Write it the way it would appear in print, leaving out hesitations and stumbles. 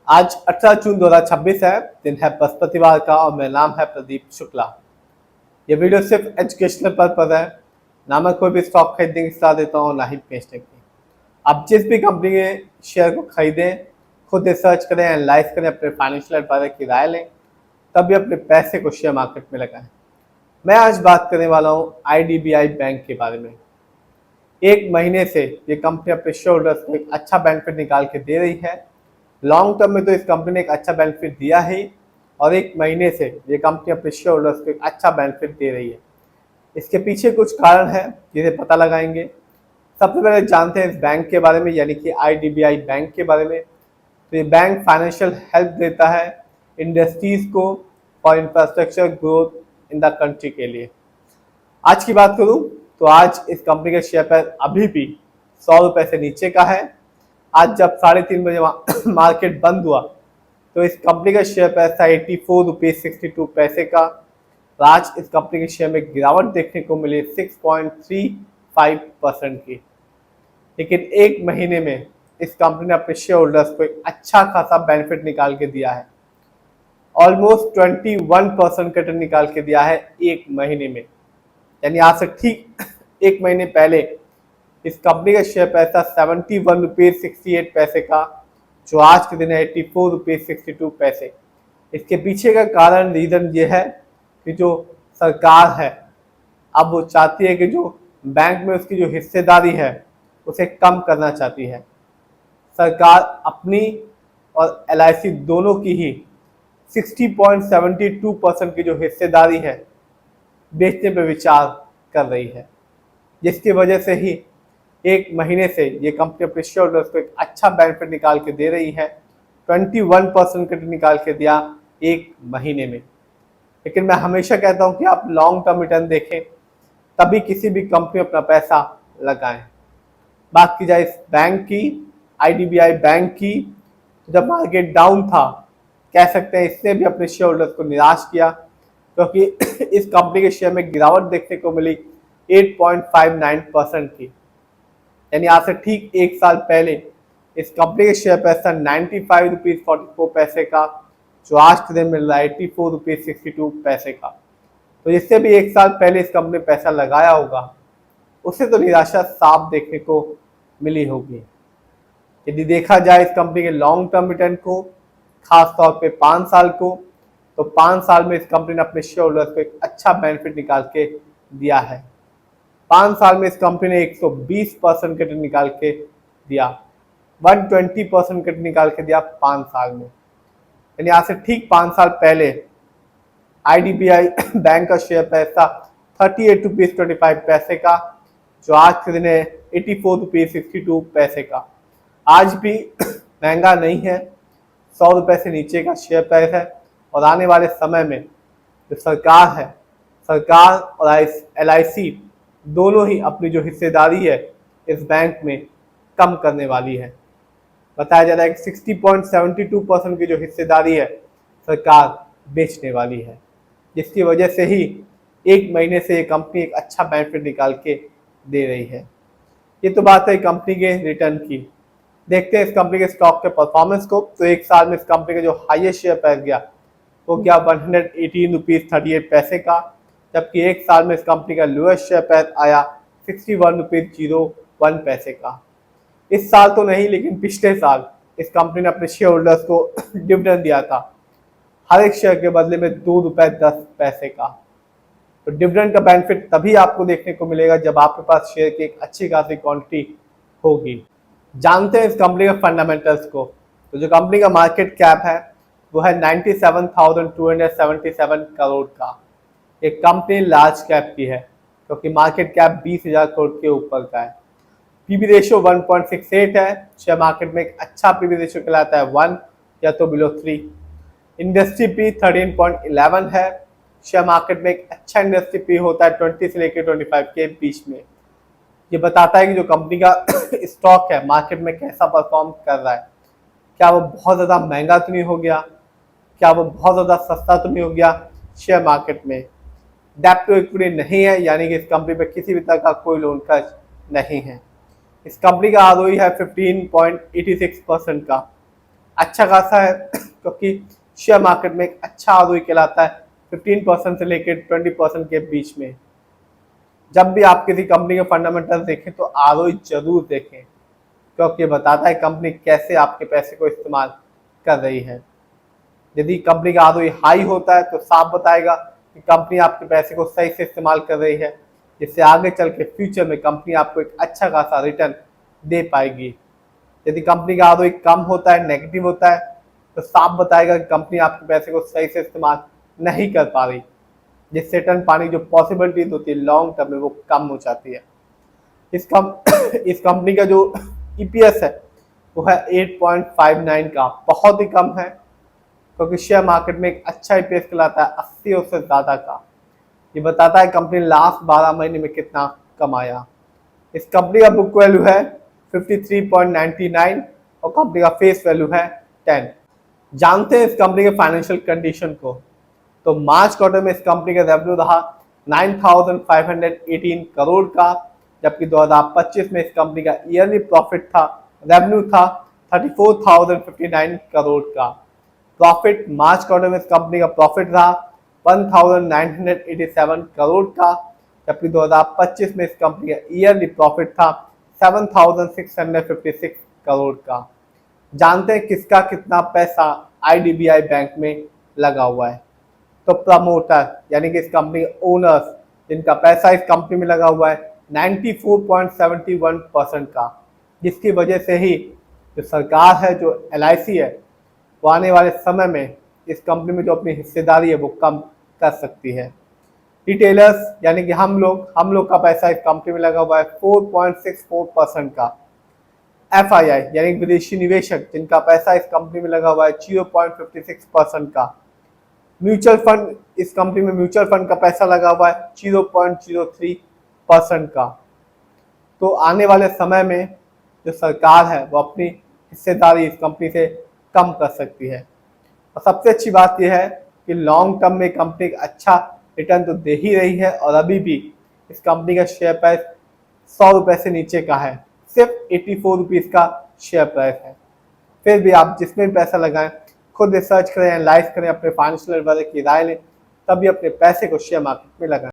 आज 18 जून 2026 है। दिन है बृहस्पतिवार का और मेरा नाम है प्रदीप शुक्ला। ये वीडियो सिर्फ एजुकेशनल पर्पज है। ना मैं कोई भी स्टॉक खरीदने की सलाह देता हूँ ना ही बेचने की। आप जिस भी कंपनी के शेयर को खरीदें, खुद रिसर्च करें, एनालाइज करें, अपने फाइनेंशियल एडवाइजर की राय लें, तभी अपने पैसे को शेयर मार्केट में लगाएं। मैं आज बात करने वाला हूँ IDBI बैंक के बारे में। एक महीने से ये कंपनी अपने शेयर होल्डर्स को एक अच्छा बेनिफिट निकाल के दे रही है। लॉन्ग टर्म में तो इस कंपनी ने एक अच्छा बेनिफिट दिया ही, और एक महीने से ये कंपनी अपने शेयर होल्डर्स को एक अच्छा बेनिफिट दे रही है। इसके पीछे कुछ कारण है जिसे पता लगाएंगे। सबसे पहले जानते हैं इस बैंक के बारे में, यानी कि IDBI बैंक के बारे में। तो ये बैंक फाइनेंशियल हेल्प देता है इंडस्ट्रीज को for infrastructure growth in the country के लिए। आज की बात करूं तो आज इस कंपनी का शेयर प्राइस अभी भी 100 रुपए से नीचे का है। आज जब 3:30 बजे मार्केट बंद हुआ तो इस कंपनी का शेयर प्राइस था 84 रुपये 62 पैसे का। तो आज इस कंपनी के शेयर में गिरावट देखने को मिली 6.35% की। लेकिन एक महीने में इस कंपनी ने अपने शेयर होल्डर्स को एक अच्छा खासा बेनिफिट निकाल के दिया है। ऑलमोस्ट 21% का रिटर्न निकाल के दिया है एक महीने में। यानी आज से ठीक एक महीने पहले इस कंपनी का शेयर प्राइस था 71 रुपये 68 पैसे का, जो आज के दिन है 84 रुपये 62 पैसे। इसके पीछे का कारण रीजन ये है कि जो सरकार है अब वो चाहती है कि जो बैंक में उसकी जो हिस्सेदारी है उसे कम करना चाहती है। सरकार अपनी और LIC दोनों की ही 60.72% की जो हिस्सेदारी है बेचने पर विचार कर रही है, जिसकी वजह से ही एक महीने से ये कंपनी अपने शेयर होल्डर्स को एक अच्छा बेनिफिट निकाल के दे रही है। 21% का निकाल के दिया एक महीने में। लेकिन मैं हमेशा कहता हूं कि आप लॉन्ग टर्म रिटर्न देखें, तभी किसी भी कंपनी में अपना पैसा लगाएं। बात की जाए इस बैंक की, IDBI बैंक की, तो जब मार्केट डाउन था कह सकते हैं इसने भी अपने शेयर होल्डर्स को निराश किया, क्योंकि इस कंपनी के शेयर में गिरावट देखने को मिली 8.59% की। यानी आज से ठीक एक साल पहले इस कंपनी के शेयर प्राइस था 95 रुपये 44 पैसे का, जो आज के दिन मिल रहा है 84 रुपये 62 पैसे का। तो जिससे भी एक साल पहले इस कंपनी ने पैसा लगाया होगा उससे तो निराशा साफ देखने को मिली होगी। यदि देखा जाए इस कंपनी के लॉन्ग टर्म रिटर्न को, खास तौर पे 5 साल को, तो 5 साल में इस कंपनी ने अपने शेयर होल्डर्स को एक अच्छा बेनिफिट निकाल के दिया है। 5 साल में इस कंपनी ने 120% का रिटर्न निकाल के दिया, 120% का रिटर्न निकाल के दिया 5 साल में। यानी आज से ठीक 5 साल पहले IDBI बैंक का शेयर प्राइस था 38 रुपये 25 पैसे का, जो आज के दिन है 84 रुपये 62 पैसे का। आज भी महंगा नहीं है, 100 रुपये से नीचे का शेयर प्राइस है। और आने वाले समय में जो सरकार है, सरकार और LIC दोनों ही अपनी जो हिस्सेदारी है इस बैंक में कम करने वाली है। बताया जा रहा है कि 60.72% की जो हिस्सेदारी है सरकार बेचने वाली है, जिसकी वजह से ही एक महीने से ये कंपनी एक अच्छा बेनिफिट निकाल के दे रही है। ये तो बात है कंपनी के रिटर्न की। देखते हैं इस कंपनी के स्टॉक के परफॉर्मेंस को। तो एक साल में इस कंपनी का जो हाईएस्ट शेयर प्राइस गया वो गया 118 रुपये 38 पैसे का, जबकि एक साल में इस कंपनी का लोएस्ट शेयर प्राइस आया 61 रुपये 01 पैसे का। इस साल तो नहीं, लेकिन पिछले साल इस कंपनी ने अपने शेयर होल्डर्स को डिविडेंड दिया था, हर एक शेयर के बदले में 2 रुपये 10 पैसे का। तो डिविडेंड का बेनिफिट तभी आपको देखने को मिलेगा जब आपके पास शेयर की एक अच्छी खासी क्वांटिटी होगी। जानते हैं इस कंपनी के फंडामेंटल्स को। तो जो कंपनी का मार्केट कैप है वो है 97,277 करोड़ का। एक कंपनी लार्ज कैप की है क्योंकि मार्केट कैप 20,000 करोड़ के ऊपर का है। PB रेशियो 1.68 है। शेयर मार्केट में एक अच्छा PB रेशियो कहलाता है 1 या तो बिलो 3। इंडस्ट्री P 13.11 है। शेयर मार्केट में एक अच्छा इंडस्ट्री P होता है 20 से लेकर 25 के बीच में। ये बताता है कि जो कंपनी का स्टॉक है मार्केट में कैसा परफॉर्म कर रहा है। क्या वो बहुत ज़्यादा महंगा तो नहीं हो गया, क्या वो बहुत ज़्यादा सस्ता तो नहीं हो गया शेयर मार्केट में। डेब्ट टू इक्विटी नहीं है, यानी कि इस कंपनी पर किसी भी तरह का कोई लोन खर्च नहीं है। इस कंपनी का ROE है 15.86% का। अच्छा खासा है क्योंकि शेयर मार्केट में एक अच्छा आरओई कहलाता है 15% से लेकर 20% के बीच में। जब भी आप किसी कंपनी के फंडामेंटल देखें तो आरओई जरूर देखें, क्योंकि बताता है कंपनी कैसे आपके पैसे को इस्तेमाल कर रही है। यदि कंपनी का आरओई हाई होता है तो साफ बताएगा कि कंपनी आपके पैसे को सही से इस्तेमाल कर रही है, जिससे आगे चल के फ्यूचर में कंपनी आपको एक अच्छा खासा रिटर्न दे पाएगी। यदि कंपनी का आरओई कम होता है, नेगेटिव होता है, तो साफ बताएगा कि कंपनी आपके पैसे को सही से इस्तेमाल नहीं कर पा रही, जिससे रिटर्न पाने की जो पॉसिबिलिटीज होती है लॉन्ग टर्म में वो कम हो जाती है। इस कंपनी का जो ईपीएस है वो है 8.59 का, बहुत ही कम है, क्योंकि शेयर मार्केट में एक अच्छा ईपीएस कहलाता है 80 और से ज़्यादा का। ये बताता है कंपनी लास्ट 12 महीने में कितना कमाया। इस कंपनी का बुक वैल्यू है 53.99 और कंपनी का फेस वैल्यू है 10। जानते हैं इस कंपनी के फाइनेंशियल कंडीशन को। तो मार्च क्वार्टर में इस कंपनी का रेवेन्यू रहा 9,518 करोड़ का, जबकि 2025 में इस कंपनी का ईयरली प्रॉफिट था, रेवेन्यू था 34,059 करोड़ का। प्रॉफिट मार्च क्वार्टर में इस कंपनी का प्रॉफिट रहा 1,987 करोड़ का, जबकि 2025 में इस कंपनी का ईयरली प्रॉफिट था 7,656 करोड़ का। जानते हैं किसका कितना पैसा आईडीबीआई बैंक में लगा हुआ है। तो प्रमोटर यानी कि इस कंपनी के ओनर्स, जिनका पैसा इस कंपनी में लगा हुआ है 94.71% का, जिसकी वजह से ही जो सरकार है, जो एलआईसी है, वो आने वाले समय में इस कंपनी में जो अपनी हिस्सेदारी है वो कम कर सकती है। रिटेलर्स यानी कि हम लोग का पैसा इस कंपनी में लगा हुआ है 4.64% का। एफआईआई यानी विदेशी निवेशक, जिनका पैसा इस कंपनी में लगा हुआ है 0.56% का। म्यूचुअल फंड, इस कंपनी में म्यूचुअल फंड का पैसा लगा हुआ है 0.03% का। तो आने वाले समय में जो सरकार है वो अपनी हिस्सेदारी इस कंपनी से कम कर सकती है। और सबसे अच्छी बात यह है कि लॉन्ग टर्म में कंपनी का अच्छा रिटर्न तो दे ही रही है, और अभी भी इस कंपनी का शेयर प्राइस 100 रुपये से नीचे का है, सिर्फ 84 रुपीज़ का शेयर प्राइस है। फिर भी आप जिसमें भी पैसा लगाएं, खुद रिसर्च करें, एनालाइज करें, अपने फाइनेंशियल एडवाइजर की राय लें, तभी अपने पैसे को शेयर मार्केट में लगाएं।